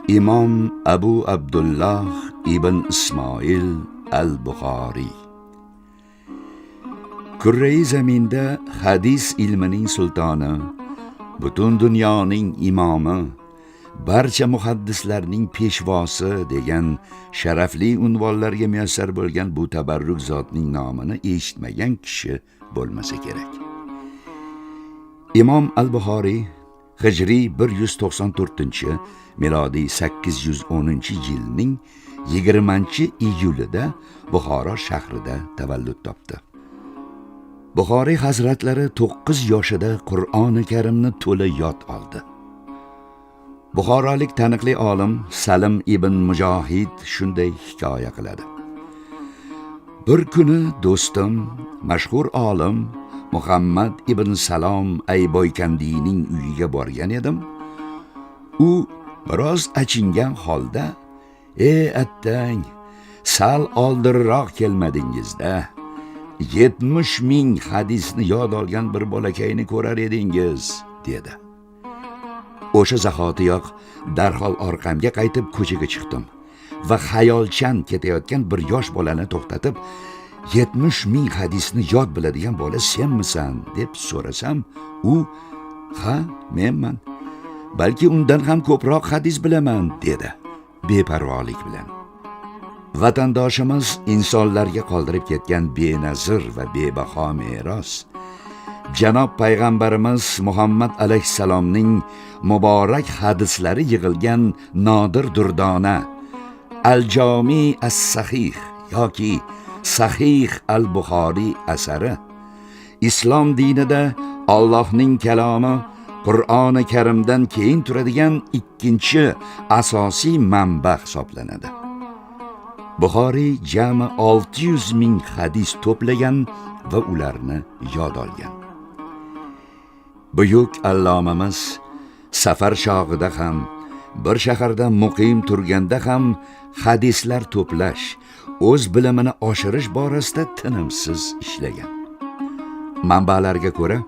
İmam Abu Abdullah ibn İsmail al-Buxoriy. Kurrai zaminda hadis ilmining sultoni, butun dunyoning imomi, barcha muhaddislarning peshvosi degan sharafli unvonlarga muyassar bo'lgan bu tabarruk zotning nomini eshitmagan kishi bo'lmasa kerak. Imom al-Buxoriy Hijriy 194, milodiy 810-yilning 20-iyulida Buxoro shahrida tavallud topdi. Buxoriy hazratlari 9 yoshida Qur'oni Karimni to'la yod oldi. Buxorolik taniqli olim Salim ibn Mujohid shunday hikoya qiladi. Bir kuni do'stim, mashhur olim Muhammad ibn Salom Ayboykandiyning uyiga borgan edim. U biroz achingan holda: "Ey attang, sal oldinroq kelmadingizda. 70 ming hadisni yod olgan bir bolakayni ko'rar edingiz", dedi. O'sha zahotiyoq darhol orqamga qaytib ko'chaga chiqdim va xayolchan ketayotgan bir yosh bolani to'xtatib, 70 ming hadisni yod biladigan bola senmisan deb so'rasam, u "Ha, menman. Balki undan ham ko'proq hadis bilaman", dedi beparvolik bilan. Vatandoshimiz insonlarga qoldirib ketgan benazir va bebaho meros, janob payg'ambarimiz Muhammad alayhissalomning muborak hadislari yig'ilgan nodir durdona Al-Jomi as-Sahih yoki Sahih al-Buxoriy asari islom dinida Allohning kalomi Qur'oni Karimdan keyin turadigan ikkinchi asosiy manba hisoblanadi. Buxoriy jami 600 ming hadis to'plagan va ularni yod olgan. Buyuk allomamiz safar chog'ida ham, bir shaharda muqim turganda ham hadislar to'plash, o'z bilimini oshirish borasida tinimsiz ishlagan. Manbalarga ko'ra,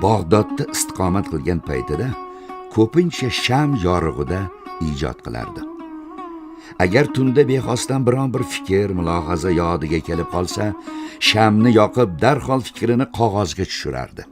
Bag'dodda istiqomat qilgan paytida ko'pincha sham yorug'ida ijod qilardi. Agar tunda bexosdan biron bir fikr, mulohaza yodiga kelib qolsa, shamni yoqib darhol fikrini qog'ozga tushirardi